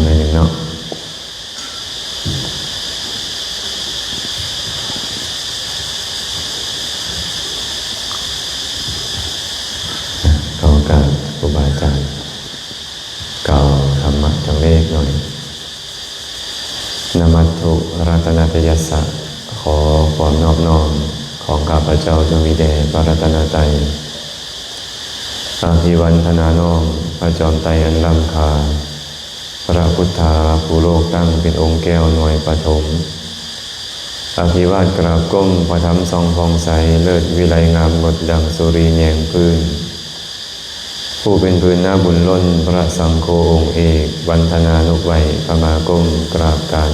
หน่อยหนึ่งเนาะก็การครูบาอาจารย์กล่าวธรรมะจังเลขหน่อยนมัตถุรัตนตยัสสะขอความนอบน้อมของข้าพเจ้าจงมีแด่พระรัตนตรัยอาภิวันธนาน้อมพระจอมไตรอันล้ำค่าพระพุทธาผู้โลกตั้งเป็นองค์แก้วหน่วยปฐมอาภิวาทกราบก้มพระธรรมทรงฟองใสเลิศวิไลงามงดดังสุรีแยงพื้นผู้เป็นพื้นหน้าบุญล้นพระสังโฆองค์เอกวันธนานุไวยขมาก้มกราบกัน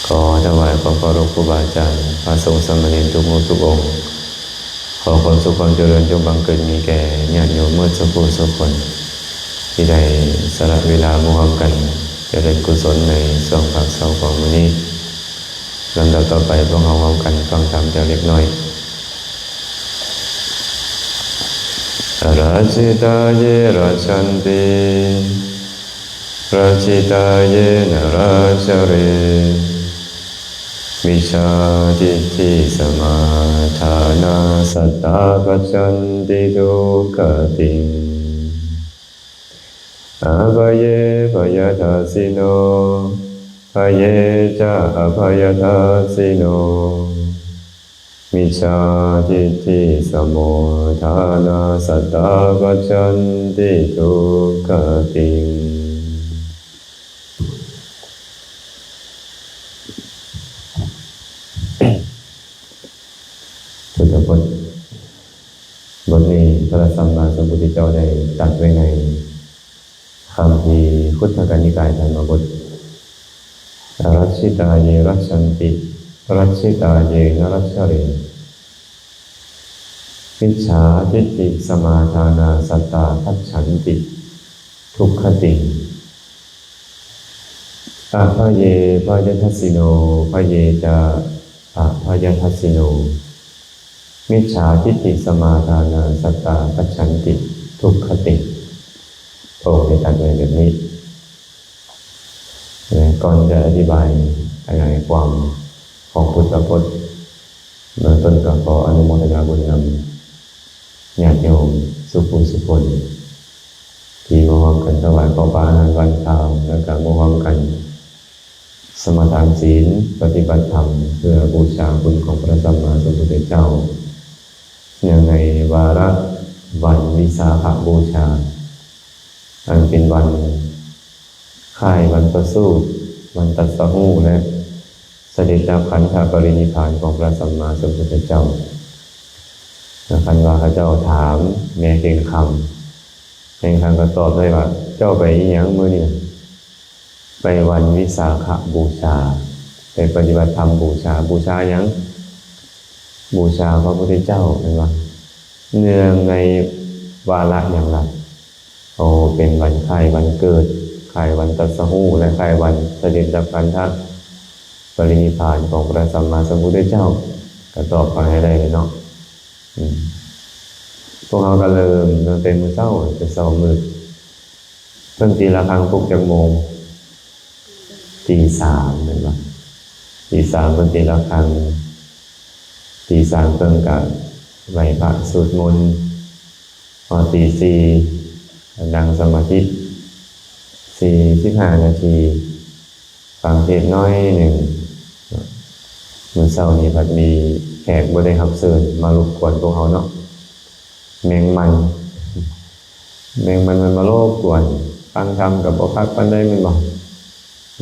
ขอถวายความเคารพครูบาอาจารย์พระสงฆ์สามเณรทุกหมู่ทุกองค์ขอความสุขความเจริญจงบังเกิดมีแก่ญาติโยมเมื่อสักครู่สักคนที่ได้สละเวลาร่วมกันเจริญกุศลในช่วงภาคเช้าของมื้อนี้ลำดับต่อไปพวกเราร่วมกันฟังธรรมจากเล็กน้อยราชิตาเยราชันติราชิตาเยนราชเรมิจฉาทิฏฐิสมาทานาสัตตาปัจจันติทุกขติงอาภเยภยทัสสิโนภเยจะอภยทัสสิโนมิจฉาทิฏฐิสมุทานาสัตตาปัจจันติทุกขติงพุทธพจน์บทนี้พระสัมมาสัมพุทธเจ้าได้ตรัสไว้ในคัมภีร์คุตตกนิกายธรรมบทรัชชิตาเยรัชชันติรัชชิตาเยนรัชชเรมิจฉาทิฏฐิสมาทานาสัตตาทัจฉันติทุกขติอาภเยภยทัสสิโนภเยจะอาภยทัสสิโนมิจฉาทิฏฐิสมาทานาสัตตาทัจฉันติทุกขติพระองค์ได้ตรัสไว้แบบนี้ก่อนจะอธิบายขยายความของพุทธพจน์เบื้องต้นก็ขออนุโมทนาบุญนำญาติโยมสุขุสุคนที่มาร่วมกันถวายข้าวปลาอาหารวันเช้าแล้วก็มาร่วมกันสมาทานศีลปฏิบัติธรรมเพื่อบูชาคุณของพระสัมมาสัมพุทธเจ้าเนื่องในวาระวันวิสาขบูชาอันเป็นวันค่ายวันประสูติวันตรัสรู้และเสด็จดับขันธปรินิพพานของพระสัมมาสัมพุทธเจ้าคันว่าพระเจ้าถามแม่เก่งคำเก่งคำก็ตอบได้ว่าเจ้าไปอีหยังมื้อนี้ไปวันวิสาขบูชาไปปฏิบัติธรรมบูชาบูชาหยังบูชาพระพุทธเจ้าเห็นว่าเนื่องในวาระอย่างไรเป็นวันคล้ายวันเกิดคล้ายวันตรัสรู้และคล้ายวันเสด็จดับขันธปรินิพพานของพระสัมมาสัมพุทธเจ้าก็ตอบไปให้ได้เลยเนาะพวกเราก็เริ่มตั้งแต่มื้อเช้าจะเช้ามืดเพิ่งตีละครั้งปลุกจักโมงตีสามเห็นปะตีสามเพิ่งตีละครั้งตีสามเพิ่งกับไหว้พระสวดมนต์พอตีสี่นั่งสมาธิ45 นาทีฟังเทศน์น้อยหนึ่งมื้อเช้านี้พัดมีแขกบ่ได้รับเชิญมารบกวนพวกเขาเนาะแมงมันมันมารบกวนฟังธรรมกับบ่คักปานใดแม่นบ่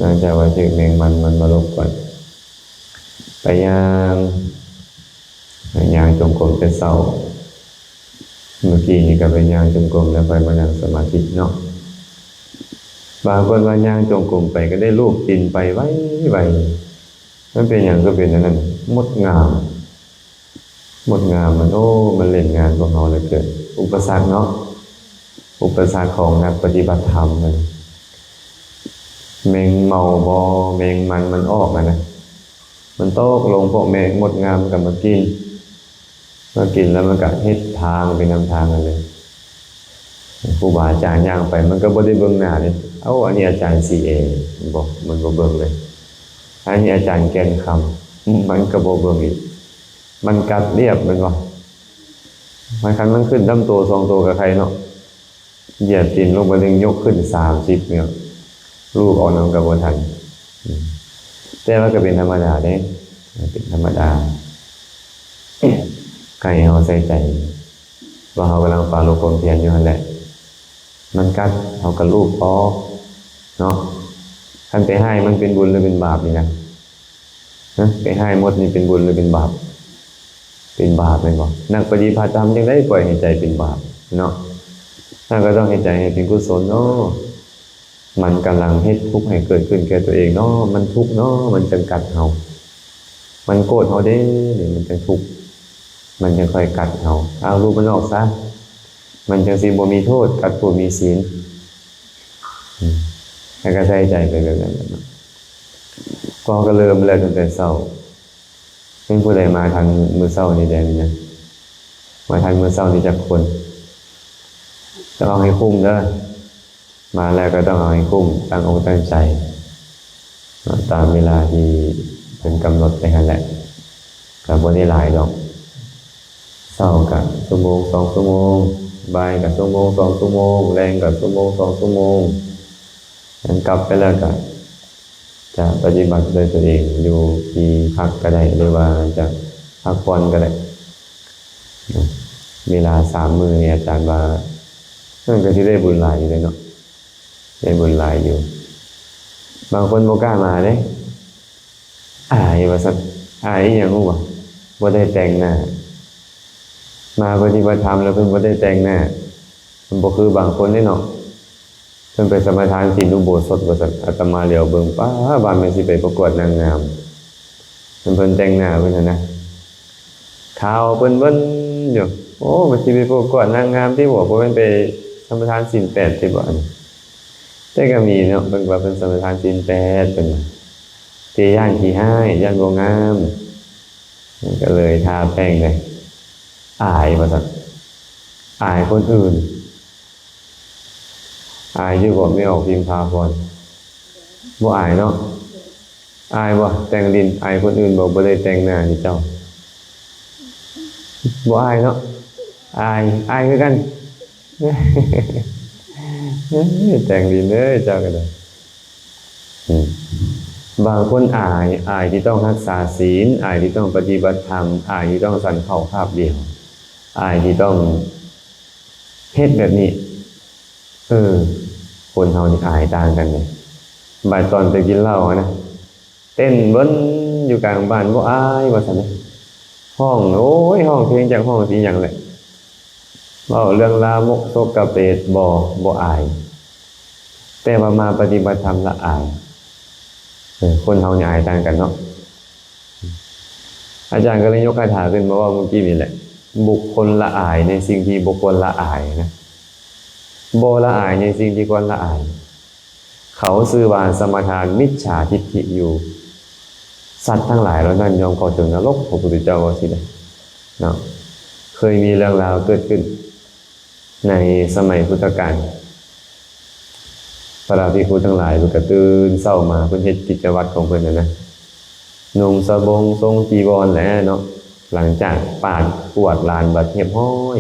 น่าจะว่าชื่อแมงมันมารบกวนไปย่างจงกรมแต่เช้าเมื่อกี้นี่ก็ไปย่างจงกรมแล้วไปมานั่งสมาธิเนาะบางคนว่าย่างจงกรมไปก็ได้รูปตีนไปไว้มันเป็นอย่างก็เป็นอย่างนั้นมดงามมันมันเล่นงานของเราเลยเกิดอุปสรรคเนาะอุปสรรคของนักปฏิบัติธรรมแมงเมาบอแมงมันออกมานะมันโตกลงพวกแมงมดงามกับมากินแล้วมันก็เฮ็ดทางไปนำทางกันเลยครูบาอาจารย์ย่างไปมันก็บ่ได้เบิ่งหน้าเลย อันนี้อาจารย์ CA บอกมันบ่เบิ่งเลยอันนี้อาจารย์แกนคำมันก็บ่เบิ่งอีกมันกัดเรียบมันว่ามันคันมันขึ้นตั้มโตสองโตกับใครเนาะเหยียดตีนลงไปนึงยกขึ้น30เนี่ยลูกออกนำกับบ่ทันแต่ว่าก็เป็นธรรมดาเด้เป็นธรรมดาใครเฮาใส่ใจว่าเฮากำลังฝ่าโลกความเพียรอยู่นั่นแหละมันกัดเฮากับลูกออกเนาะคันไปให้มันเป็นบุญหรือเป็นบาปนี่นะไปให้หมดนี่เป็นบุญหรือเป็นบาปเป็นบาปแม่นบ่นักปฏิบัติธรรมจังได๋ปล่อยให้ใจเป็นบาปเนาะถ้าก็ต้องให้ใจให้เป็นกุศลเนาะมันกำลังเฮ็ดทุกข์ให้เกิดขึ้นแก่ตัวเองเนาะมันทุกข์เนาะมันจำกัดเฮามันโกรธเฮาเด้นี่มันจังทุกข์มันจังค่อยกัดเฮาเอารูปมันออกซะมันจังสิบ่มีโทษกัดผู้มีศีลแล้วก็ใส่ใจไปแบบนั้นก็เริ่มแล้วตั้งแต่เช้าเป็นผู้ใดมาทางมื้อเช้านี่แดนี่นะมาทางมื้อเช้านี่จักคนต้องเอาให้คุ้มเด้อมาแล้วก็ต้องเอาให้คุ้มตั้งอกตั้งใจตามเวลาที่เป็นกำหนดไปนั่นแหละก็บ่ได้หลายดอกเช้าก็ชั่วโมง2ชั่วโมงบ่ายก็ชั่วโมง2ชั่วโมงแลงก็ชั่วโมง2ชั่วโมงงั้นกลับไปแล้วก็จะปฏิบัติโดยตัวเองอยู่ที่พักก็ได้หรือว่าจะพักผ่อนก็ได้เวลา3มื้อนี่อาจารย์ว่ามันก็สิได้บุญหลายอยู่เลยเนาะได้บุญหลายอยู่บางคนบ่กล้ามาเด้อายว่าซั่นอายอีหยังฮู้บ่บ่ได้แต่งหน้ามาปฏิบัติธรรมแล้วเพิ่นบ่ได้แต่งหน้ามันบ่คือบางคนเด้เนาะเพิ่นไปสมาทานศีลอุโบสถว่าซั่นอาตมาเหลียวเบิ่งป้าบ้านแม่นสิไปประกวดนางงามเพิ่นแต่งหน้าเพิ่นน่ะนะขาวเบิ่นๆอยู่โอ้มันสิไปประกวดนางงามที่บ่แม่นไปสมาทานศีล8ที่บ่แต่ก็มีเนาะเพิ่นว่าเพิ่นสมาทานศีล8เพิ่นที่ย่านขี้ห้ายย่านบ่งามก็เลยทาแป้งเลยอายว่าซั่นอายคนอื่นอายอยู่บ่ไม่ออกพิมพ์พาพรบ่อายเนาะอายบ่แต่งดินอายคนอื่นบ่ได้แต่งหน้านี่เจ้าบ่อายเนาะอายคือกันแต่งดินเด้อเจ้าก็ได้บางคนอายที่ต้องรักษาศีลอายที่ต้องปฏิบัติธรรมอายที่ต้องสันเข้าคาบเดียวอายที่ต้องเฮ็ดแบบนี้คนเฮานี่อายต่างกันเลยบ่ายตอนไปกินเหล้านะเต้นเบิ้นอยู่กลางบ้านบ่อายว่าซั่นห้องโอ้ยห้องเพลงจากห้องสิหยังแหละเว้าเรื่องลามกโสกเปรตบ่อายแต่ว่ามาปฏิบัติธรรมละอายคนเฮานี่อายต่างกันเนาะอาจารย์ก็เลยยกคาถาขึ้นมาว่าเมื่อกี้นี่แหละบุคคลละอายในสิ่งที่บุคคลละอายนะบ่ละอายในสิ่งที่ควรละอายเขาซื่อว่าสมทานมิจฉาทิฏฐิอยู่สัตว์ทั้งหลายเหล่านั้นยอมเข้าถึงนรกพระพุทธเจ้าว่าสิได้เนาะเคยมีเรื่องราวเกิดขึ้นในสมัยพุทธกาลพระราภิกษุทั้งหลายเพิ่นก็ตื่นเช้ามาเพิ่นเฮ็ดกิจวัตรของเพิ่นนะนุ่งสบงทรงจีวรแหละเนาะหลังจากปาดกวาดลานบัดเรียบร้อย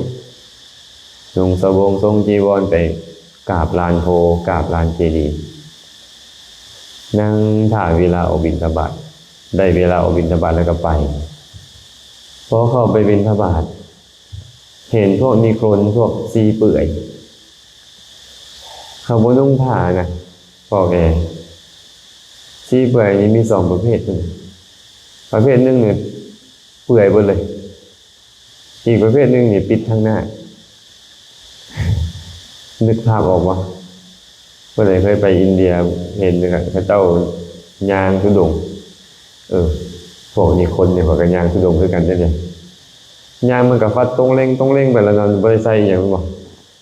นุ่งสบงทรงจีวรไปกราบลานโพกราบลานเจดีย์นั่งท่าเวลาออกบิณฑบาตได้เวลาออกบิณฑบาตแล้วก็ไปพอเข้าไปบิณฑบาตเห็นพวกมีโคลนพวกซีเปื่อยเขาบ่นุ่งผ้านะพ่อแกซีเปื่อยนี้มี2ประเภทประเภทหนึ่งเนี่ยเปื่อยหมดเลยอีกประเภทหนึ่งนี่ปิดทั้งหน้านึกภาพออกว่าเมื่อไหร่เคยไปอินเดียเห็นเลยพระเจ้ายางทุดงพวกนี้คนเนี่ยพวกกันยางทุดงด้วยกันได้เลยยางมันกับฟัดตรงเร่งไปแล้วนอนบริไซอย่างบอก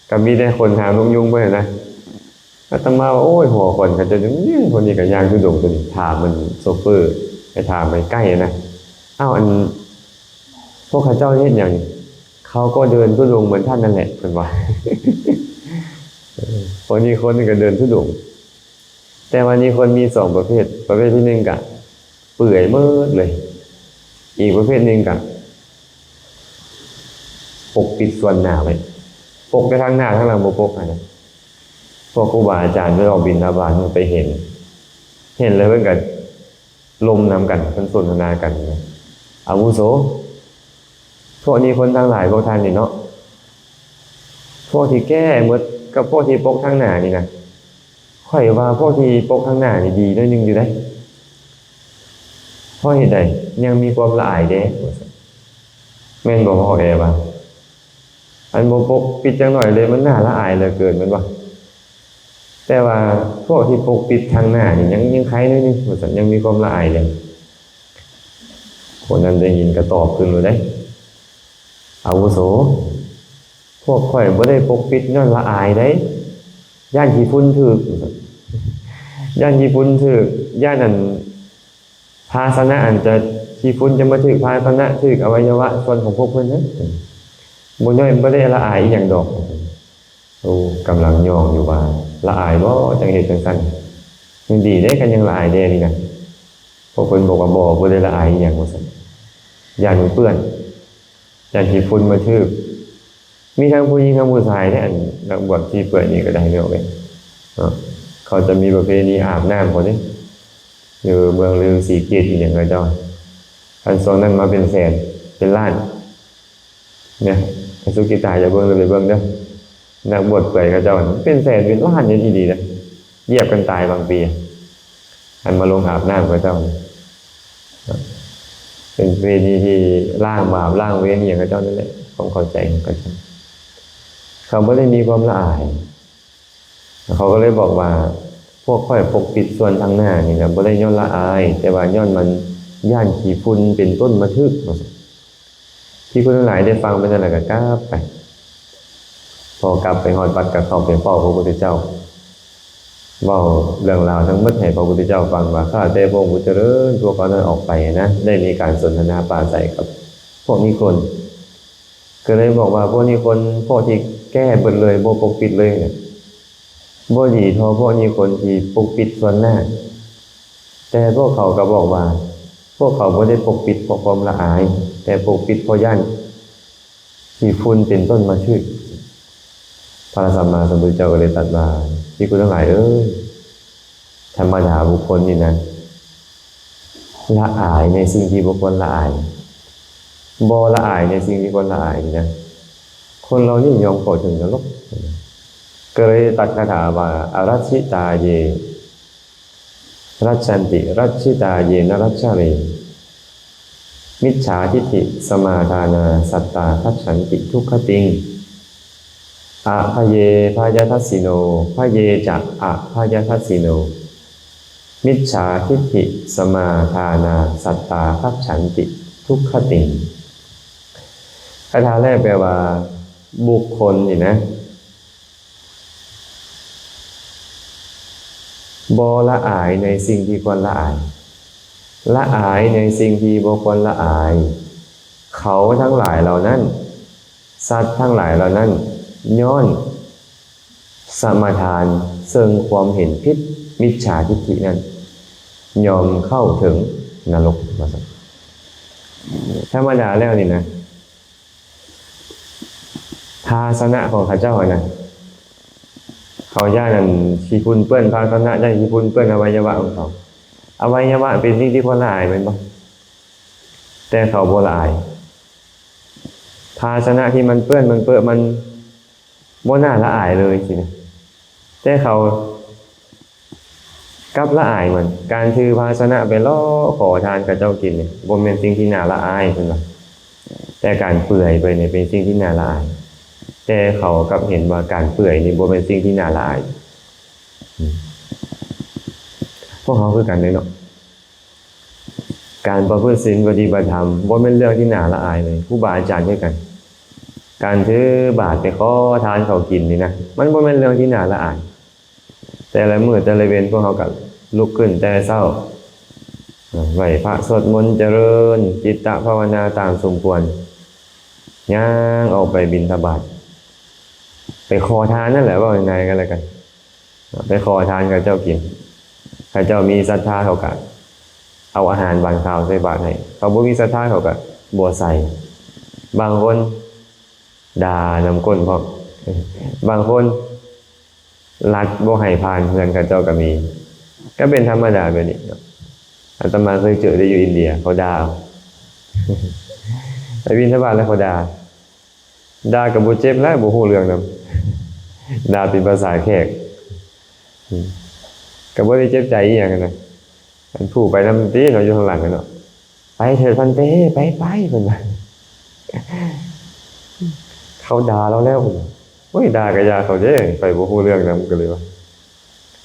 กับมีได้คนหาลุงยุ่งไปนะอาตมาว่าโอ้ยหัวคนกันจะเนี่ยคนนี้กับยางทุดงตัวนี้ถามมันโซเฟอร์ไปถามไปใกล้นะอันพวกข้าเจ้าเห็นอย่างเขาก็เดินทุดงเหมือนท่านนั่นแหละเป็นว่าคนนี้คนนึงก็เดินทุดง แต่วันนี้คนมีสองประเภทที่หนึ่งกะเปื่อยเมื่อเลย อีกประเภทหนึ่งกะปกปิดส่วนหน้าไว้ปกไปทางหน้าทางหลังบ่ปกนะพวกครูบาอาจารย์ไปออกบิณฑบาตไปเห็นเลยเพื่อนกันลมนำกันเป็นสนทนากันอาวุโสพวกนี้คนทั้งหลายพวกท่านนี่เนาะพวกที่แก้เมื่อกับพวกที่ปกทางหน้านี่นะค่อยว่าพวกที่ปกทางหน้านี่ดีด้วยนึงอยู่ได้เพราะเหตุใดยังมีความละอายเด้แม่นบอกพ่อแกว่าอันโมปกปิดจังหน่อยเลยมันน่าละอายเหลือเกินมันว่าแต่ว่าพวกที่ปกปิดทางหน้านี่ยังคล้ายด้วยนี่ยังมีความละอายเลยคนนั้นได้ยินก็ตอบขึ้นเลยได้อาวุโสพวกข่อยบ่ได้ปกปิดย้อนละอายได้ย่านขี้ฝุ่นถึกย่านขี้ฝุ่นถึกย่านนั้นภาสนะอันจะขี้ฝุ่นจะมาถึกภาสนะถึกอวัยวะส่วนของพวกเพิ่นนะบ่ย่อยบ่ได้ละอายอีหยังดอกโอ้กำลังย่องอยู่ว่าละอายบ่จังเฮ็ดจังซั่นมันดีได้กันยังละอายแน่นี่นะพวกเพิ่นบอกว่าบ่ได้ละอายอีหยังว่าซั่นย่านมันเปื้อนย่านขี้ฝุ่นมาถึกมีทั้งผู้หญิงทั้งผู้ชายเนี่ยนักบวชที่เปื่อยนี่ก็ได้ไม่ออกเลยเขาจะมีประเพณีอาบน้ำคนนี้อยู่เมืองลือสีเกียรติอย่างไรเจ้าคันโซนนั้นมาเป็นแสนเป็นล้านเนี่ยสุกิตาอย่าเบิ้งเลยเบิ้งเด้อนักบวชเปื่อยกับเจ้าเป็นแสนเป็นล้านอย่างดีๆนะเหยียบกันตายบางปีอันมาลงอาบน้ำกับเจ้าเป็นประเพณีที่ล่างบาปล่างเวรอย่างกับเจ้านั่นแหละผมเข้าใจก็ใช่เขาไม่ได้มีความละอายเขาก็เลยบอกว่าพวกค่อยปกปิดส่วนทางหน้านี่นะไม่ได้ย้อนละอายแต่ว่าย้อนมันย่านขี้ฝุ่นเป็นต้นมะทึกที่คุณทั้งหลายได้ฟังไปนั่นแหละก็กลับไปพอกลับไปหอดบัดกับเขาไปเฝ้าพระพุทธเจ้าเว้าเรื่องราวทั้งหมดให้พระพุทธเจ้าฟังว่าข้าแต่พระองค์เจริญพวกเขานั้นออกไปนะได้มีการสนทนาปราศัยกับพวกนี้คนก็เลยบอกว่าพวกนี้คนพวกที่แก้เบิดเลยโบปกปิดเลยเนี่ยโบดีทอพวกนี้คนที่ปกปิดส่วนหน้าแต่พวกเขาก็บอกว่าพวกเขาไม่ได้ปกปิดเพราะความละอายแต่ปกปิดเพราะย่านขี้ฝุ่นเป็นต้นมาชื่อพระสัมมาสัมพุทธเจ้าก็เลยตรัสว่าที่คุณทั้งหลายธรรมดาบุคคลนี่นะละอายในสิ่งที่บุคคลละอายบ่ละอายในสิ่งที่คนละอายนี่นะคนเรานี่ยอมเข้าถึงนรกก็เลยตัดคาถาว่าอารัชชิตาเยรัชชันติรัชชิตาเยนรัชชะเรมิจฉาทิฏฐิสมาทานาสัตตาทัชฉันติทุกขติงอะพะเยพายทัสสิโนพะเยจะอะพายทัสสิโนมิจฉาทิฏฐิสมาทานาสัตตาทัชฉันติทุกขติงคาถาแรกแปลว่าบุคคลนี่นะบ่ละอายในสิ่งที่ควรละอายละอายในสิ่งที่บ่ควรละอายเขาทั้งหลายเหล่านั้นสัตว์ทั้งหลายเหล่านั้นย้อนสมาทานเซิงความเห็นผิดมิจฉาทิฏฐินั้นยอมเข้าถึงนรกมาสักธรรมดาแล้วนี่นะภาสนะของข้าเจ้านะเขาย่านั่นขี้ฝุ่นเปื้อนภาสนะย่าขี้ฝุ่นเปื้อนอวัยวะของเขาอวัยวะเป็นสิ่งที่คนละอายเป็นบ่แต่เขาบ่ละอายภาชนะที่มันเปื้อนมันเปื้อนมันบ่น่าละอายเลยสินะแต่เขากับละอายมันการถือภาชนะไปล่อขอทานกับเจ้ากินเนี่ยบ่เป็นสิ่งที่น่าละอายเพิ่นว่าแต่การเปื่อยไปเนี่ยเป็นสิ่งที่น่าละอายแต่เขากับเห็นว่าการเปื่อยนี่บ่เป็นสิ่งที่น่าละอายพวกเขาคือกันเลยเนาะการประพฤติศีลปฏิบัติธรรมบ่เป็นเรื่องที่น่าละอายเลยครูบาอาจารย์ด้วยกันการถือบาตรไปขอทานเขากินนี่นะมันบ่เป็นเรื่องที่น่าละอายแต่ละมื้อแต่ละเว้นพวกเขาก็ลุกขึ้นแต่เช้าไหว้พระสวดมนต์เจริญจิตตภาวนาตามสมควรย่างออกไปบิณฑบาตไปขอทานนั่นแหละว่ายังไงกันแล้วกันไปขอทานกับเจ้ากิน เขาเจ้ามีศรัทธาเขาก็เอาอาหารบานข้าวใส่บาตรให้เขาบ่มีศรัทธาเขาก็บ่ใส่บางคนด่านำก้นพร้อมบางคนรัดบ่ให้ผ่านเพื่อนเขาเจ้าก็มีก็เป็นธรรมดาแบบนี้อาตมาเคยเจอได้อยู่อินเดียเขาด่าไปบิณฑบาตแล้วเขาด่ากับบ่เจ็บแล้วบ่ฮู้เรื่องนำด่าเป็นภาษาแขกก็บ่ได้เจ็บใจอีหยังนะอันผู้ไปนำติเราอยู่ข้างหลังกันเนาะไปเถิดพันเตไปเพิ่นว่าเขาด่าเราแล้วโอ้ยด่าก็อย่าเขาเด้ไปบ่ฮู้เรื่องนำก็เลยว่า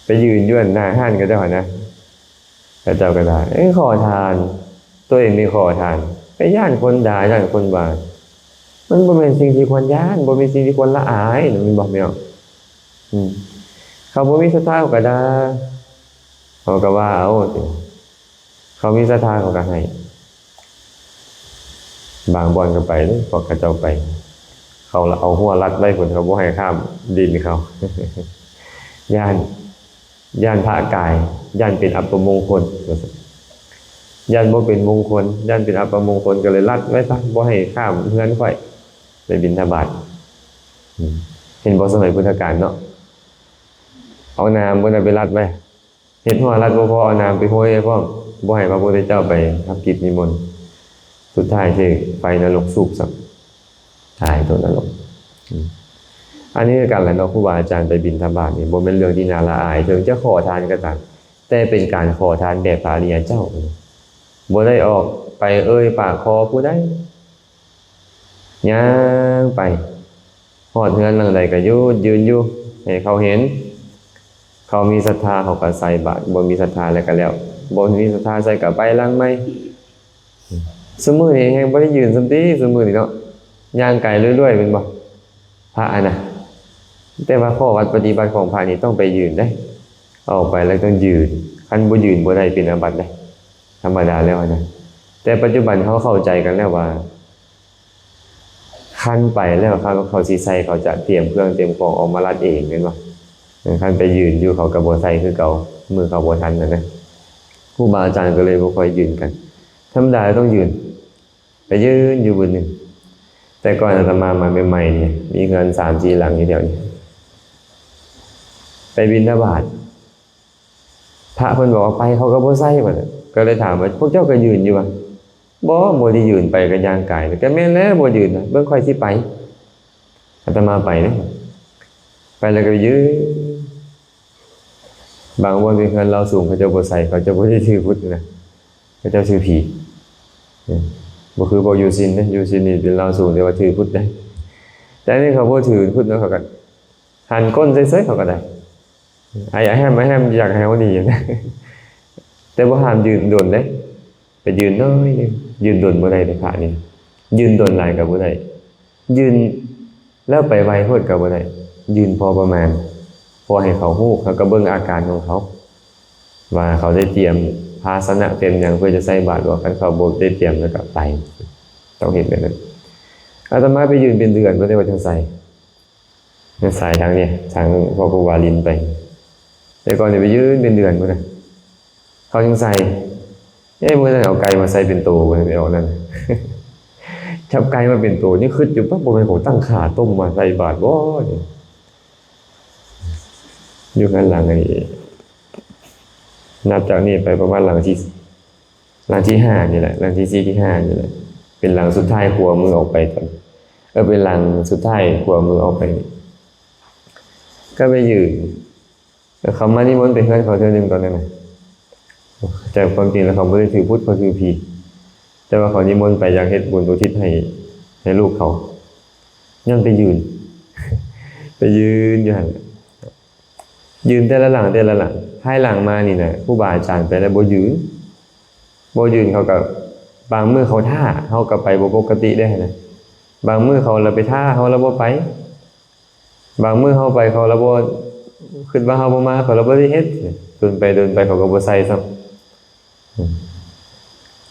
ไปยืนอยู่หน้าห้านก็เจ้าหั่นนะแต่เจ้าก็ด่าขอทานตัวเองนี่ขอทานไปย่านคนด่าย่านคนว่ามันบ่แม่นสิ่งที่ควรย่านบ่มีสิ่งที่ควรละอายมันบอกแม่นเขาบ่มีศรัทธาเขาก็ด่าเขาก็ว่าเอาสิเขามีศรัทธาเขาก็ให้บางบ่อนก็ไปเด้อพวกเขาเจ้าไปเขาเอาหัวรัดไว้พุ่นเขาบ่ให้ข้ามดินเขาย่านพระกายย่านเป็นอัปมงคลย่านบ่เป็นมงคลย่านเป็นอัปมงคลก็เลยรัดไว้ซะบ่ให้ข้ามเฮือนค่อยไปบิณฑบาตเห็นบ่สมัยพุทธกาลเนาะเอาน้ำบ่ได้ไปรัดไว้เฮ็ดหัวรัดบ่พอเอาน้ำไปโห้ยพร้อมบ่ให้พระพุทธเจ้าไปทำกิจนิมนต์สุดท้ายสิไฟนรกสูบซับตายตัวนรกอันนี้คือการแหละเนาะครูบาอาจารย์ไปบิณฑบาตนี่บ่แม่นเรื่องที่น่าละอายถึงจะขอทานก็ตามแต่เป็นการขอทานแบบพระอริยเจ้าบ่ได้ออกไปปากคอผู้ใดย่างไปฮอดเฮือนหลังใดก็ยืนอยู่ให้เขาเห็นเขามีศรัทธาเขาก็ใส่บาตรบ่มีศรัทธาแล้วก็แล้วบ่มีศรัทธาใส่ก็ไปหลังใหม่ซุมื้อนี้แฮงบ่ได้ยืนซัมติซุมื้อนี้เนาะย่างไกลเรื่อยๆเป็นบ่พระน่ะแต่ว่าข้อวัดปฏิบัติของพระนี่ต้องไปยืนได้ออกไปแล้วต้องยืนคันบ่ยืนบ่ได้เป็นอาบัติได้ธรรมดาแล้วนะแต่ปัจจุบันเขาเข้าใจกันแล้วว่าคันไปแล้วเขาสิใส่เขาจะเตรียมเครื่องเตรียมของออกมารัดเองแม่นบ่คันไปยืนอยู่เขาก็บ่ใส่คือเก่ามือเขาบ่ทันนะครูบาอาจารย์ก็เลยบ่ค่อยยืนกันธรรมดาต้องยืนไปยืนอยู่บนนึงแต่ก่อนอาตมามาใหม่ๆนี่มีเงิน 3-4 หลังอยู่แถวนี้ไปบิณฑบาตพระเพิ่นบอกว่าไปเขาก็บ่ใส่บัดก็เลยถามว่าพวกเจ้าก็ยืนอยู่บ่บ่ได้ยืนไปก็ย่างกายก็แม่นแล้วบ่ยืนน่ะเบิ่งค่อยสิไปอาตมาไปเด้ไปแล้วก็ยืนบางวันเป็นเงินเราสูงเขาเจ้าบ่ใส่เขาเจ้าบ่ได้ถือพุทธนะเขาเจ้าถือผีบ่คือบ่อยู่ศีลนะอยู่ศีลนี่เป็นเราสูงแต่ว่าถือพุทธได้แต่นี่เขาบ่ถือพุทธแล้วเขาก็หันก้นเฉยๆเขาก็ได้อยากให้อยากให้เฮาดีนะแต่บ่ห้ามยืนโดนเด้ไปยืนน้อยนึงยืนโดนบ่ได้ในพระนี่ยืนโดนหลายก็บ่ได้ยืนแล้วไปไวโพดก็บ่ได้ยืนพอประมาณพอให้เขาฮู้เขาก็เบิ่งอาการของเขาว่าเขาได้เตรียมภาชนะเต็มหยังเพื่อจะใส่บาตรบ่คันเขาบ่ได้เตรียมแล้วก็ไปต้องเฮ็ดแบบนั้นอาตมาไปยืนเป็นเดือนบ่ได้ว่าจังไสสายทางนี้ทางพ่อครูวาลินไปแต่ก่อนนี่ไปยืนเป็นเดือนพุ่นน่ะเขาจังใส่มื้อนั้นเอาไก่มาใส่เป็นโตบ่ได้เอานั่นจับไก่มาเป็นโตนี่คิดอยู่ปั๊บบ่แม่นผมตั้งขาต้มมาใส่บาตรบ่นี่อยู่ข้างหลังนี่นับจากนี้ไปประมาณหลังที่5นี่แหละหลังที่4ที่5นี่แหละเป็นหลังสุดท้ายขวามือออกไปตอนเป็นหลังสุดท้ายขวามือออกไปก็ไปยืนแล้วเขามานิมนต์ไปเฮือนเขาเทื่อนึงตอนนั้นน่ะแต่ความจริงแล้วเขาบ่ได้ถือพุทธเขาถือผีแต่ว่าเขานิมนต์ไปอยากเฮ็ดบุญอุทิศให้ลูกเขายังไปยืนอยู่หั่นยืนแต่ละหลังภายหลังมานี่น่ะครูบาอาจารย์ไปแล้วบ่ยืนเขาก็บางมื้อเขาท่าเฮาก็ไปบ่ปกติได้นะบางมื้อเขาละไปท่าเฮาละบ่ไปบางมื้อเฮาไปเขาละบ่คิดว่าเฮาบ่มาเขาละบ่ได้เฮ็ดเดินไปเขาก็บ่ใส่ซ้ำ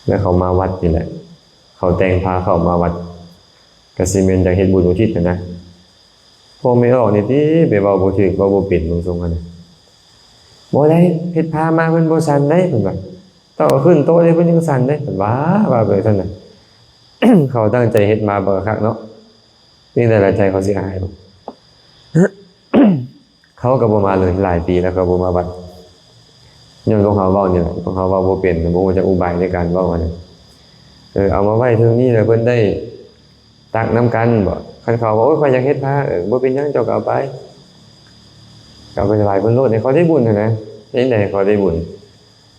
แล้วเขามาวัดนี่แหละเขาแต่งพาเขามาวัดก็สิแม่นอยากเฮ็ดบุญอุทิศนะพอไม่ออกนี่ติไปเว้าบ่ถูกเว้าบ่เป็นทรงๆกัน บ่ได้เฮ็ดพามาเพิ่นบ่สั่นได้เพิ่นว่าต้องเอาขึ้นโต๊ะได้เพิ่นยังสั่นได้เพิ่นว่าไปซั่นน่ะ เขาตั้งใจเฮ็ดมาบ่คักเนาะนี่แต่ละใจเขาสิอายบ่ เขาก็บ่มาเลยหลายปีแล้วก็บ่มาวัดย้อนพวกเขาเว้านี่แหละพวกเขาเว้าบ่เป็นบ่รู้จักอุบายในการเว้าอันนั้นเอามาไว้เทิงนี้แล้วเพิ่นได้ตักน้ำกันบ่คันเขาว่าโอ้ยข้อยอยากเฮ็ดพาบ่เป็นหยังเจ้าก็เอาไปก็เอาไปถวายเพิ่นโลดให้เขาได้บุญน่ะนะเฮ็ดได้เขาได้บุญ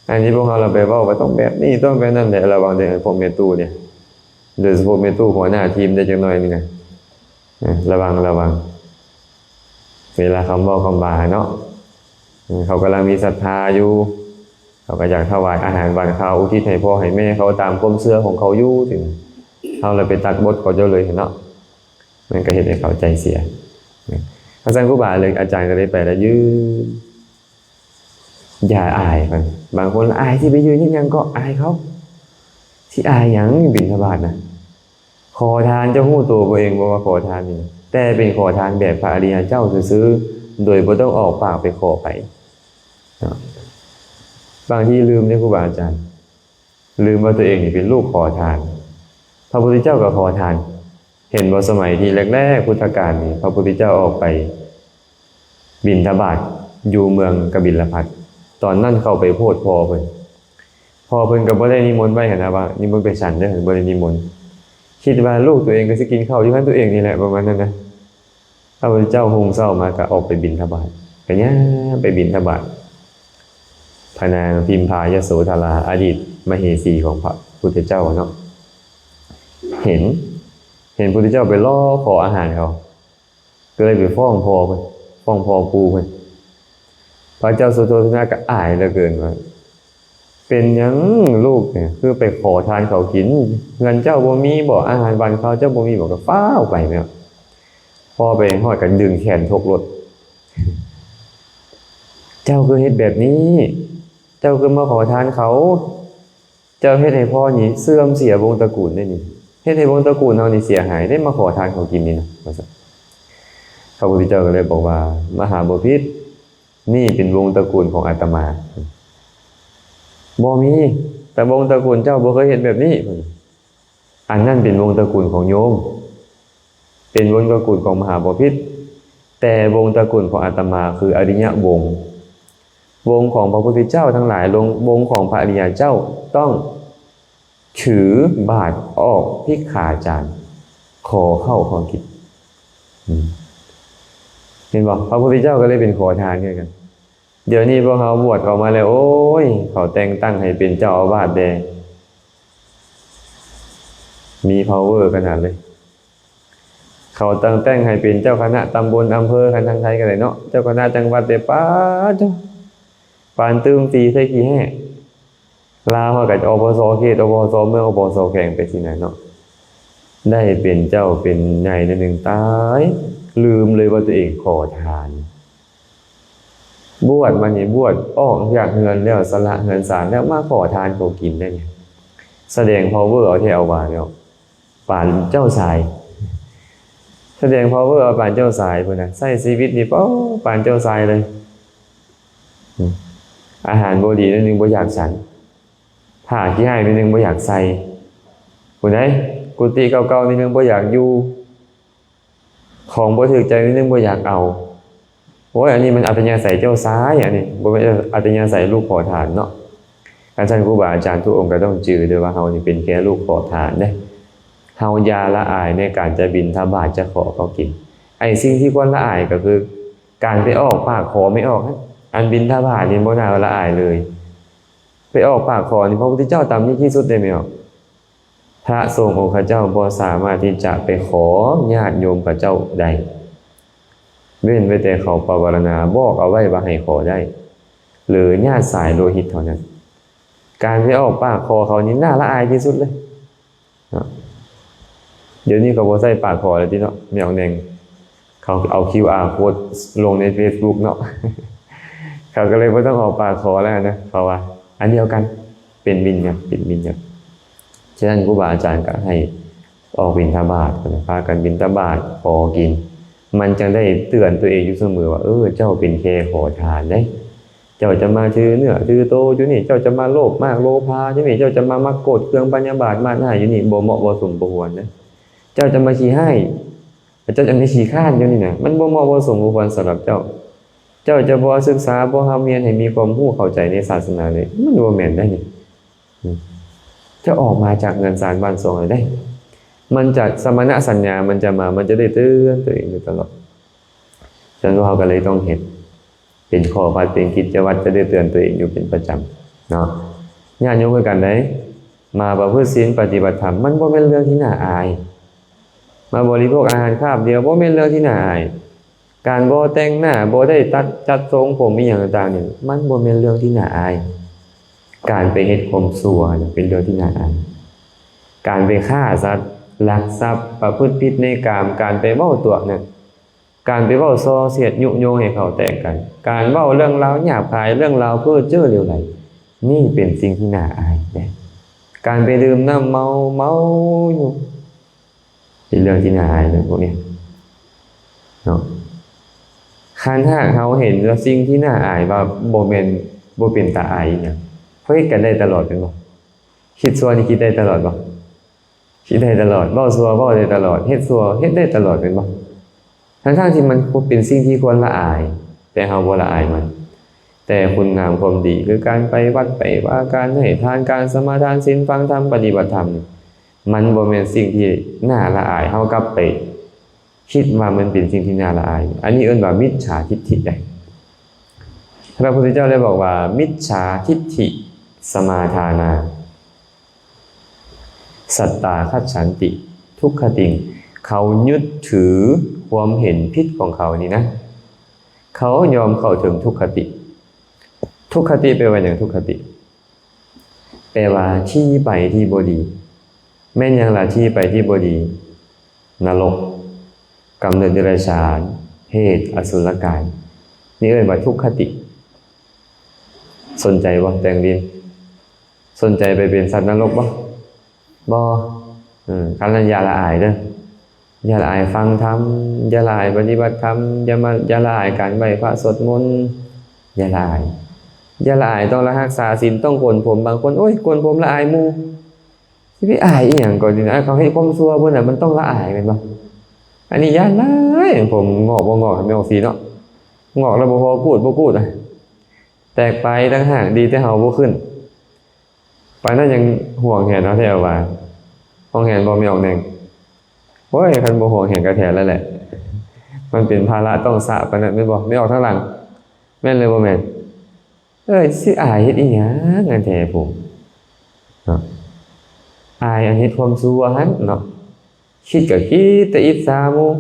อันนี้พวกเราไปเว้าว่าต้องแบบนี้ต้องแบบนั้นแหละระวังเด้อพวกเมตู้เนี่ยโดยเฉพาะเมตู้หัวหน้าทีมได้จักหน่อยนี่นะระวังเวลาคำเว้าคำบาเนาะเขากำลังมีศรัทธาอยู่เขาก็อยากถวายอาหารวันข้าวอุทิศให้พ่อให้แม่เขาตามความเชื่อของเขาอยู่ถึงเขาเลยไปตักบดเขาเจ้าเลยเนาะมันก็เห็นให้เขาใจเสียอาจารย์ครูบาเลยอาจารย์ก็เลยไปแล้วยืนอย่าอายมันบางคนอายที่ไปยืนยังก็อายเขาที่อายยังบิณฑบาตนะขอทานเจ้าหู้ตัวเองบอกว่าขอทานนี่แต่เป็นขอทานแบบพระอริยเจ้าซื้อโดยบ่ต้องออกปากไปขอไปบางทีลืมเนี่ยครูบาอาจารย์ลืมว่าตัวเองเป็นลูกขอทานพระพุทธเจ้าก็ขอทานเห็นว่าสมัยที่แรกๆพุทธกาลนี่พระพุทธเจ้าออกไปบิณฑบาตอยู่เมืองกบิลพัสตอนนั้นเข้าไปโพธิพ่อเพิ่นก็บ่ได้นิมนต์ไว้หั่นนะว่านิมนต์ไปฉันเด้อบ่ได้นิมนต์คิดว่าลูกตัวเองก็สิกินข้าวอยู่กับตัวเองนี่แหละประมาณนั้นนะพระพุทธเจ้าหุงเช้ามาก็ออกไปบิณฑบาตก็ย่าไปบิณฑบาตพระนางพิมพายโสธราอดีตมเหสีของพระพุทธเจ้าเนาะเห็นพระพุทธเจ้าไปล่อขออาหารเขาก็เลยไปฟ้องพ่อเพิ่นฟ้องพ่อปู่เพิ่นพระเจ้าสุโธทนะก็อายเหลือเกินว่าเป็นหยังลูกเนี่ยคือไปขอทานเขากินเงินเจ้าบ่มีบ่อาหารวันเขาเจ้าบ่มีบ่ก็ฟ้าวไปแม่พ่อไปฮอดกันดึงแขนทกรถเจ้าคือเฮ็ดแบบนี้เจ้าคือมาขอทานเขาเจ้าเฮ็ดให้พ่อนี่เสื่อมเสียวงตระกูลได้นี่เฮ็ดให้วงตระกูลเฮานี่เสียหายได้มาขอทานเขากินนี่นะว่าซั่นพระพุทธเจ้าก็เลยบอกว่ามหาบพิตรนี่เป็นวงตระกูลของอาตมาบ่มีแต่วงตระกูลเจ้าบ่เคยเห็นแบบนี้อันนั้นเป็นวงตระกูลของโยมเป็นวงตระกูลของมหาบพิตรแต่วงตระกูลของอาตมาคืออริยวงศ์วงของพระพุทธเจ้าทั้งหลายวงของพระอริยเจ้าต้องถือบาตรออกภิกขาจารย์ขอเข้าขอกินเห็นบอกพระพุทธเจ้าก็เลยเป็นขอทานกันเดี๋ยวนี้พวกเขาบวชเขามาแล้วโอ้ยเขาแต่งตั้งให้เป็นเจ้าอาวาสแดงมี power ขนาดเลยเขาแต่งให้เป็นเจ้าคณะตำบลอำเภอกันทางไทยกันเลยเนาะเจ้าคณะจังหวัดเดป้าเจ้าปานตื้มตีใส่ขี้แห่ลามากับอบส.เขตอบส.เมืองอบส.แข่งไปที่ไหนเนาะได้เป็นเจ้าเป็นใหญ่ในหนึ่งตายลืมเลยว่าตัวเองขอทานบวชมานี่บวชออกจากเงินแล้วสละเงินสารแล้วมาขอทานเขากินได้เนี่ยแสดง power เอาที่เอาว่าแล้วป่านเจ้าชายแสดง power เอาป่านเจ้าชายพุ่นน่ะใช้ชีวิตนี่ป่านเจ้าชายเลยอาหารบ่ดีนิดนึงบ่อยากฉันผ้าขี้ให้นิดนึงบ่อยากใส่พุ่นใดกุฏิเก่าๆนิดนึงบ่อยากอยู่ของบ่ถูกใจนิดนึงบ่อยากเอาโอ้ยอันนี้มันอัตยาศัยเจ้าซ้ายอันนี้บ่แม่นอัตยาศัยลูกขอทานเนาะอาจารย์ครูบาอาจารย์ทุกองค์ก็ต้องจือด้วยว่าเฮานี่เป็นแค่ลูกขอทานเด้เฮาอย่าละอายในการจะบิณฑบาตจะขอเขากินไอ้สิ่งที่ควรละอายก็คือการไปออกปากขอไม่ออกอันบิณฑบาตนี่บ่น่าละอายเลยไปออกปากขอนี่พระพุทธเจ้าตามนี้ที่สุดได้มั้ยพระสงฆ์องค์ข้าเจ้าบ่สามารถที่จะไปขอญาติโยมข้าเจ้าได้เว้นไว้แต่เขาปวารณาบอกเอาไว้ว่าให้ขอได้หรือญาติสายโลหิตเท่านั้นการไปออกปากขอเขานี่น่าละอายที่สุดเลยเดี๋ยวนี้เขาบ่ใส่ปากขอแล้วที่เนาะแมวแนงเขาเอา QR code ลงใน Facebook เนาะเขาก็เลยบ่ต้องออกปากขอแล้วนะเพราะว่าอันเดียวกันเป็นบิณฑบาตเป็นบิณฑบาตฉะนั้นครูบาอาจารย์ก็ให้ออกบิณฑบาตพากันบิณฑบาตขอกินมันจะได้เตือนตัวเองอยู่เสมอว่าเจ้าเป็นแค่ขอทานได้ เจ้าจะมาถือเนื้อถือโตอยู่นี่เจ้าจะมาโลภมากโลภาอยู่นี่เจ้าจะมาโกรธเคืองปัญญาบาทมาหน้าอยู่นี่บ่เหมาะบ่สมบ่ควรนะเจ้าจะมาขี้ให้เจ้าจะไม่ขี้ข้านอยู่นี่นะมันบ่เหมาะบ่สมบ่ควรสำหรับเจ้าจะบ่ศึกษาบ่หาเรียนให้มีความรู้เข้าใจในศาสนาเลยมันบ่แม่นได้นี่จะออกมาจากเงินศาลบ้านทรงได้มันจะสมณะสัญญามันจะมามันจะได้เตือนตัวเองอยู่ตลอดฉะนั้นเราก็เลยต้องเห็นเป็นข้อวัดเป็นกิจวัตรจะได้เตือนตัวเองอยู่เป็นประจำเนาะญาติโยมคือกันได้มาประพฤติศีลปฏิบัติธรรมมันบ่เป็นเรื่องที่น่าอายมาบริโภคอาหารคาบเดียวบ่เป็นเรื่องที่น่าอายการบ่แต่งหน้าบ่ได้จัดทรงผมมีอย่างต่างๆนี่มันบ่เป็นเรื่องที่น่าอายการไปเฮ็ดความชั่วเป็นเรื่องที่น่าอายการไปฆ่าสัตว์ลักทรัพย์ประพฤติผิดในกามการไปเว้าตัวนั่นการไปเว้าส่อเสียดยุยงให้เขาแตกกันการเว้าเรื่องราวหยาบคายเรื่องราวเพ้อเจ้อเลวไหลนี่เป็นสิ่งที่น่าอายนะการไปดื่มน้ำเมาอยู่เป็นเรื่องที่น่าอายเลยพวกนี้เนาะคันหากเขาเห็นว่าสิ่งที่น่าอายว่าบ่เป็นตาอายเนี่ยเฮ็ดกันได้ตลอดเป็นบ่คิดชั่วนี่คิดได้ตลอดบ่คิดได้ตลอดเว้าชั่วเว้าได้ตลอดเฮ็ดชั่วเฮ็ดได้ตลอดเป็นบ่ทั้งที่มันเป็นสิ่งที่ควรละอายแต่เฮาบ่ละอายมันแต่คุณงามความดีคือการไปวัดไปว่าการให้ทานการสมาทานศีลฟังธรรมปฏิบัติธรรมมันบ่แม่นสิ่งที่น่าละอายเฮากลับไปคิดว่ามันเป็นสิ่งที่น่าละอายอันนี้เอิ้นว่ามิจฉาทิฏฐิได้พระพุทธเจ้าได้บอกว่ามิจฉาทิฏฐิสมาทานาสัตตาคัจฉันติทุกขติงเขายึดถือความเห็นผิดของเขานี่นะเขายอมเข้าถึงทุกขติทุกขติแปลว่าอย่างทุกขติแปลว่าที่ไปที่บ่ดีแม่นยังล่ะที่ไปที่บ่ดีนรกกำเนิดเดรัจฉานเพศอสุรกายนี่เอ่ยว่าทุกขติสนใจบ่แต่งดินสนใจไปเป็นสัตว์นรกบ่การนั้นอย่าละอายเด้ออย่าละอายฟังธรรมอย่าละอายปฏิบัติธรรมอย่าละอายการไหว้พระสวดมนต์อย่าละอายต้องรักษาศีลต้องโกนผมบางคนโอ้ยโกนผมละอายหมู่สิไปอายอีหยังก่อนนี่นะเขาให้ความชั่วเพิ่นน่ะมันต้องละอายแม่นบ่อันนี้ย่านหลายผมงอกบ่งอกไม่ออกสีเนาะงอกแล้วบ่พอกูดอ่ะแตกไปต่างหากดีแต่เฮาบ่ขึ้นปานนั้นยังห่วงแหนเนาะแท้ว่าห่วงแหนบ่มีออกแดงโอ้ยคันบ่ห่วงแหนก็แท้แล้วแหละมันเป็นภาระต้องสะปานนั้นแม่นบ่ไม่ออกทางหลังแม่นเลยบ่แม่นสิอายเฮ็ดอีหยังอันแท้ผมเนาะอายอันเฮ็ดความชั่วหั่นเนาะคิดก็คิดแต่อิจฉาหมู่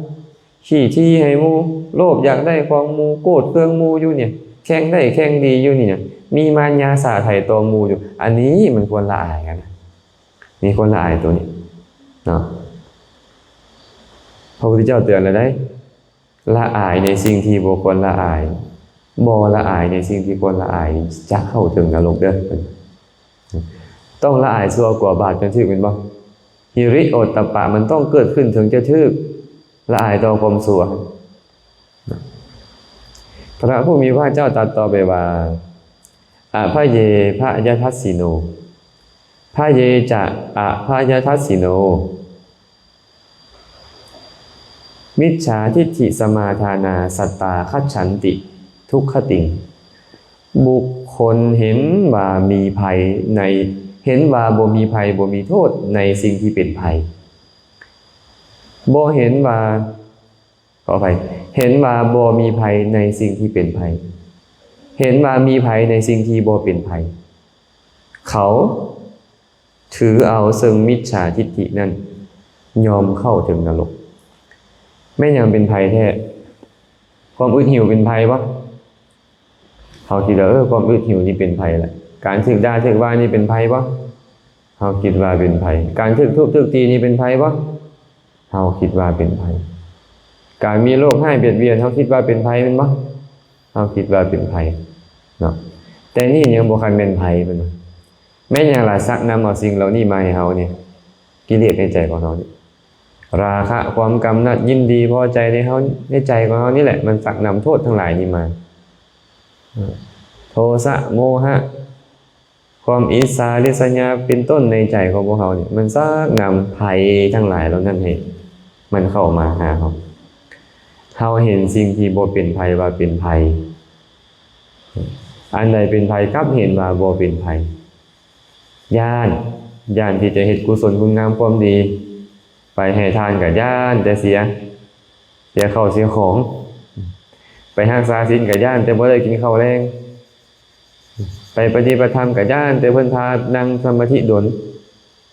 ขี้ที่ให้หมู่โลภอยากได้ของหมู่โกรธเคืองหมู่อยู่เนี่ยแข่งได้แข่งดีอยู่นี่เนี่ยมีมารยาสาไถตัวหมู่อยู่อันนี้มันควรละอายกันมีคนละอายตัวนี้เนาะพระพุทธเจ้าเตือนแล้วได้ละอายในสิ่งที่บ่ควรละอายบ่ละอายในสิ่งที่ควรละอายจะเข้าถึงนรกเด้อต้องละอายชั่วกว่าบาปจนถึงเป็นบ่หิริโอตตัปปะมันต้องเกิดขึ้นถึงจะถึกละอายต่อความชั่วพระผู้มีพระเจ้าตรัสต่อไปว่าอภเยภยทัสสิโนภเยจะอภยทัสสิโนมิจฉาทิฏฐิสมาทานาสัตตาคัจฉันติทุกขติงบุคคลเห็นว่ามีภัยในเห็นว่าบ่มีภัยบ่มีโทษในสิ่งที่เป็นภัยบ่เห็นว่าขออภัยเห็นว่าบ่มีภัยในสิ่งที่เป็นภัยเห็นว่ามีภัยในสิ่งที่บ่เป็นภัยเขาถือเอาซึ่งมิจฉาทิฏฐินั้นยอมเข้าถึงนรกแม่ยังเป็นภัยแท้ความอึดหิวเป็นภัยบ่เขาคิดว่าความอึดหิวนี่เป็นภัยแหละการถึกด่าถึกว่านี่เป็นภัยบ่เฮาคิดว่าเป็นภัยการถึกทุบถึกตีนี่เป็นภัยบ่เฮาคิดว่าเป็นภัยการมีโรคให้เบียดเบียนเฮาคิดว่าเป็นภัยแม่นบ่เฮาคิดว่าเป็นภัยเนาะแต่นี่ยังบ่คันเป็นภัยเป็นแม้อย่างล่ะซักนำเอาสิ่งเหล่านี้มาให้เฮานี่กิเลสในใจของเฮานี่ราคะความกำหนัดยินดีพอใจในเฮาในใจของเฮานี่แหละมันซักนำโทษทั้งหลายนี้มา โทสะโมหะความอิจฉาริษยาเป็นต้นในใจของพวกเขาเนี่ยมันซักนำภัยทั้งหลายเหล่านั้นให้มันเข้ามาหาเขาเห็นสิ่งที่บ่เป็นภัยว่าเป็นภัยอันใดเป็นภัยกลับเห็นว่าบ่เป็นภัยย่านที่จะเฮ็ดกุศลคุณงามความดีไปให้ทานกับย่านแต่เสียข้าวเสียของไปรักษาศีลกับย่านแต่บ่ได้กินข้าวแรงไปปฏิบัติธรรมกับย่านแต่เพิ่นพานั่งสมาธิดน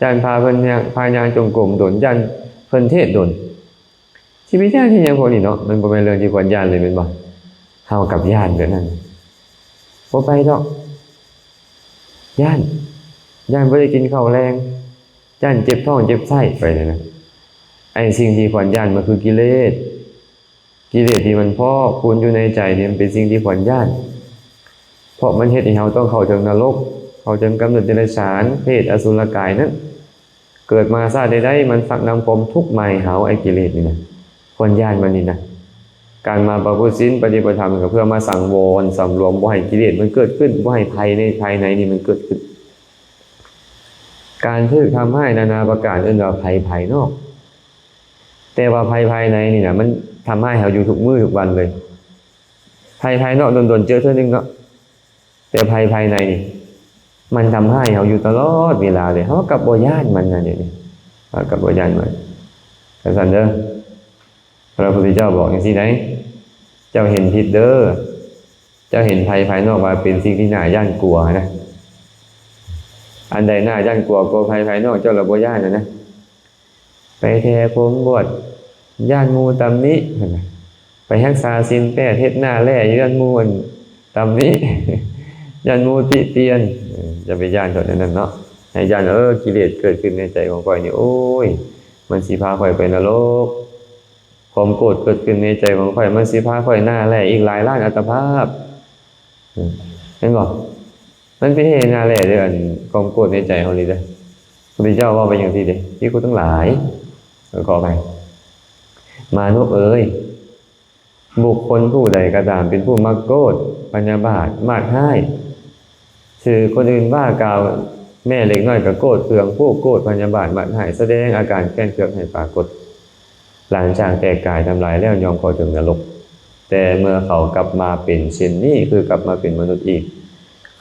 ย่านพาเพิ่นพายางจงกรมดนย่านเพิ่นเทศดนชีวิตย่านที่ยังพวกนี้เนาะมันบ่แม่นเรื่องที่ควรย่านเลยแม่นบ่เฮากับย่านเด้อนั่นบ่ไปดอกย่านบ่ได้กินข้าวแรงย่านเจ็บท้องเจ็บไส้ไปเลยนะไอ้สิ่งที่ควรย่านมันคือกิเลสที่มันพอกพูนอยู่ในใจนี่มันเป็นสิ่งที่ควรย่านเพราะมันเฮ็ดให้เฮาต้องเข้าถึงนรกเข้าถึงกำเนิดเดรัจฉานเพศอสุรกายนั้นเกิดมาชาติใดๆมันฝักนำความทุกข์มาให้เฮาไอ้กิเลสนี่นะควรย่านมันนี่นะการมาประพฤติศีลปฏิบัติธรรมก็เพื่อมาสังวรสำรวมบ่ให้กิเลสมันเกิดขึ้นบ่ให้ภัยในภายในนี่มันเกิดขึ้นการที่ทำให้นานาประการเอิ้นว่าภัยภายนอกแต่ว่าภัยภายในนี่นะมันทำให้เฮาอยู่ทุกมื้อทุกวันเลยภัยภายนอกโดนๆเจอเทื่อนึงเนาะแต่ภัยภายในนี่มันทำให้เฮาอยู่ตลอดเวลาเลยเฮากับบ่ย้านมันน่ะนี่กับบ่ย้านมันกษันเด้อพระพุทธเจ้าบอกจังซี่ไดเจ้าเห็นผิดเด้อเจ้าเห็นภัยภายนอกว่าเป็นสิ่งที่น่าย้านกลัวนะอันใดน่าย้านกลัวก็ภัยภายนอกเจ้าละบ่ย้านนะไปแท้ผมบวชย้านหมู่ตำหนิไปรักษาศีล8เฮ็ดหน้าแลย้านหมู่ตำหนิย้านหมู่ติเตียนจะไปย้านเท่านั้นเนาะให้ย้านกิเลสเกิดขึ้นในใจของข้อยนี่โอ้ยมันสิพาข้อยไปนรกความโกรธเกิดขึ้นในใจของข้อยมันสิพาข้อยหน้าแลอีกหลายล้านอัตภาพเห็นบ่มันเป็นเหตุหน้าแลเด้อความโกรธในใจเฮานี่เด้อพระพุทธเจ้าว่าไปอย่างที่เด้ที่กูทั้งหลายขอไปมนุษย์เอ้ยบุคคลผู้ใดก็ตามเป็นผู้มักโกรธพยาบาทมาดให้สื่อคนอื่นว่ากล่าวแม่เล็กน้อยก็โกรธเคืองผู้โกรธพยาบาทมาดให้แสดงอาการแค้นเคืองให้ปรากฏหลังจากแตกกายทำลายแล้วยอมเข้าถึงนรกแต่เมื่อเขากลับมาเป็นเช่นนี้คือกลับมาเป็นมนุษย์อีก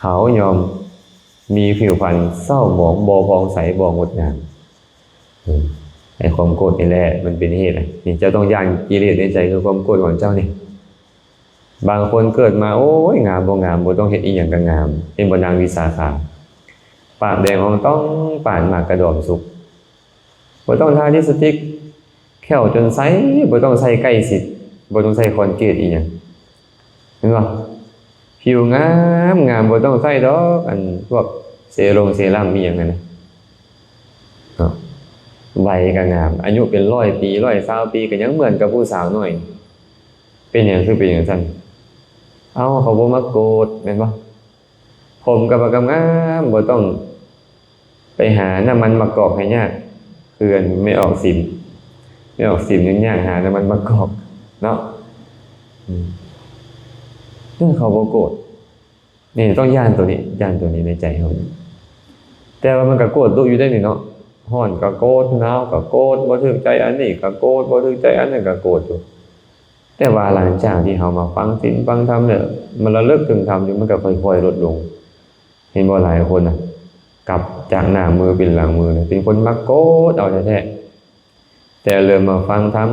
เขายอมมีผิวพรรณเศร้าหมองบ่ผ่องใสบ่งดงามไอ้ความโกรธนี่แหละมันเป็นเหตุนี่เจ้าต้องย่านกิเลสในใจคือความโกรธของเจ้านี่บางคนเกิดมาโอ้ยงามบ่ต้องเฮ็ดอีหยังก็งามเป็นบ่นางวิสาขาปากแดงของต้องป่านหมากกระดอมสุกบ่ต้องทาลิปสติกแค่วจนใสบ่ต้องใส่ใกล้สิทธิ์บ่ต้องใส่คอนกรีตอีหยังเห็นบ่ผิวงามบ่ต้องใส่ดอกอันพวกเซรั่มมีหยังนั่นน่ะวัยก็งามอายุเป็น100 ปี120 ปีก็ยังเหมือนกับผู้สาวน้อยเป็นหยังคือเป็นจังซั่นเขาบ่มักโกรธแม่นบ่ผมก็บ่งามบ่ต้องไปหาน้ำมันมะกอกให้ยากคือไม่ออกสิมยังยากหาน้ำมันมะกอกเนาะเขาบ่โกรธนี่ต้องย่านตัวนี้ในใจเฮาแต่ว่ามันก็โกรธอยู่ได้นี่เนาะฮ้อนก็โกรธหนาวก็โกรธบ่ถูกใจอันนี้ก็โกรธบ่ถูกใจอันนั้นก็โกรธอยู่แต่ว่าหลังจากที่เฮามาฟังศีลฟังธรรมเนี่ยมันระลึกถึงธรรมอยู่มันก็ค่อยๆลดลงเห็นบ่หลายคนน่ะกลับจากหน้ามือเป็นหลังมือเป็นคนมักโกรธเอาแท้ๆแต่เริ่มมาฟังธรรม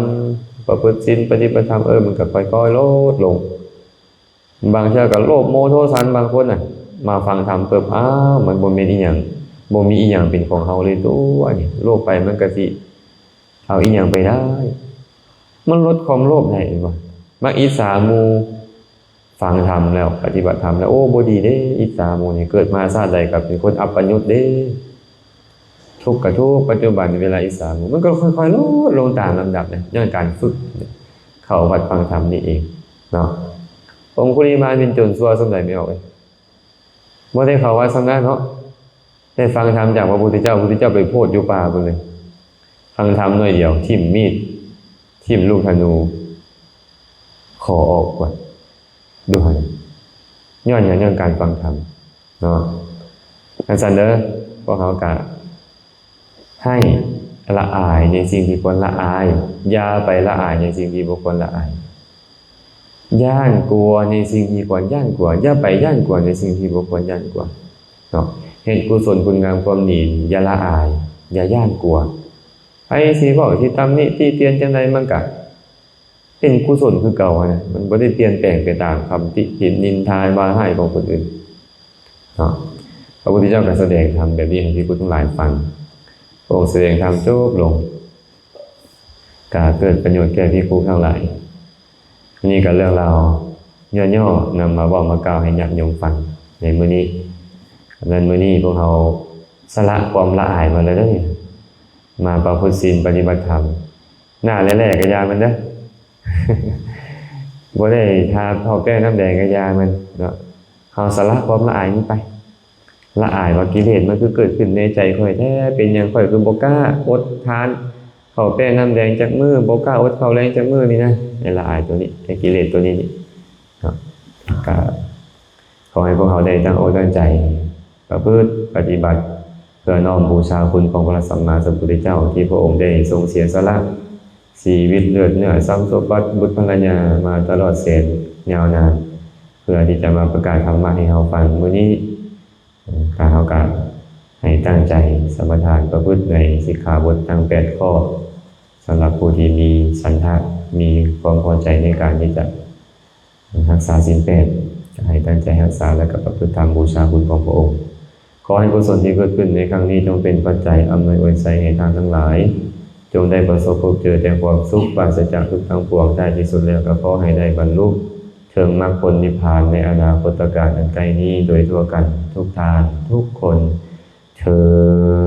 ประพฤติศีลปฏิบัติธรรมมันก็ค่อยๆลดลงบางเทื่อก็โลภโมโทสันบางคนน่ะมาฟังธรรมเพิ่มมันบ่แม่นอีหยังบ่มีอีหยังเป็นของเฮาเลยตัวนี่โลภไปมันก็สิเอาอีหยังไปได้มันลดความโลภได้บ่มักอิจฉาหมู่ฟังธรรมแล้วปฏิบัติธรรมแล้วโอ้บ่ดีเด้อิจฉาหมู่นี่เกิดมาชาติใดก็เป็นคนอัปปยุตเด้ทุกข์ก็ทุกข์ปัจจุบันเวลาอิจฉาหมู่มันก็ค่อยๆลดลงตามลำดับนะย้อนการฝึกเข้าวัดฟังธรรมนี่เองเนาะองคุลิมานเป็นโจรซั่วสำใดไม่ออกเลยบ่ได้เข้าวัดสำนักเนาะได้ฟังธรรมจากพระพุทธเจ้าไปโพธอยู่ป่าพุ่นเลยฟังธรรมหน่อยเดียวทิ่มมีดทิ่มลูกธนูขอออกก่อนดูหั่น ย้อนการฟังธรรมเนาะอันสันเด้อพวกเขากะให้ละอายในสิ่งที่ควรละอายอย่าไปละอายในสิ่งที่บ่ควรละอายย่านกลัวในสิ่งที่ควรย่านกลัวอย่าไปย่านกลัวในสิ่งที่บ่ควรย่านกลัวเนาะเฮ็ดกุศลคุณงามความดีอย่าละอายอย่าย่านกลัวไผสิเว้าสิตำหนิติเตียนจังไดมันก็เป็นกุศลคือเก่านะมันบ่ได้เปลี่ยนแปลงไปตามคำติฉินนินทาว่าให้ของคนอื่นเนาะพระพุทธเจ้าก็แสดงธรรมแบบนี้ให้ภิกษุทั้งหลายฟังพระองค์แสดงธรรมจบลงก็เกิดประโยชน์แก่ภิกษุทั้งหลายนี่ก็เรื่องราวย่อๆนำมาบอกมากล่าวให้ญาติโยมฟังในมื้อนี้นั้นมื้อนี้พวกเราสละความละอายมาแล้วเด้อนี่มาประพฤติศีลปฏิบัติธรรมหน้าแรกๆก็ยามันเด้อ บ่ได้ทาข้าวแป้งน้ำแดงก็ยามันเนาะเฮาสละความละอายนี้ไปละอายว่ากิเลสมันคือเกิดขึ้นในใจข่อยแท้เป็นหยังข่อยคือบ่กล้าอดทานข้าวแป้งน้ำแดงจักมื้อบ่กล้าอดข้าวแรงจักมื้อนี่นะไอ้ละอายตัวนี้ไอ้กิเลสตัวนี้นี่เนาะก็ขอให้พวกเราได้ตั้งอกตั้งใจประพฤติปฏิบัติเพื่อน้อมบูชาคุณของพระสัมมาสัมพุทธเจ้าที่พระองค์ได้ทรงเสียสละชีวิตเลือดเนื้อทรัพย์สมบัติบุตรภรรยามาตลอดแสนยาวนานเพื่อที่จะมาประกาศธรรมะให้เราฟังมื้อนี้การเฮาก็ให้ตั้งใจสมาทานประพฤติในสิกขาบททั้ง8ข้อสำหรับผู้ที่มีฉันทะมีความพอใจในการที่จะรักษาศีล8ให้ตั้งใจรักษาและก็ประพฤติธรรมบูชาคุณของพระองค์ขอให้กุศลที่เกิดขึ้นในครั้งนี้จงเป็นปัจจัยอำนวยอวยชัยให้ทางทั้งหลายจงได้ประสบพบเจอแต่ความสุขปราศจากทุกข์ทั้งปวงได้ที่สุดแล้วก็ขอให้ได้บรรลุถึงมรรคผลนิพพานในอนาคตการอันไกลนี้โดยทั่วกันทุกทางทุกคนเทอญ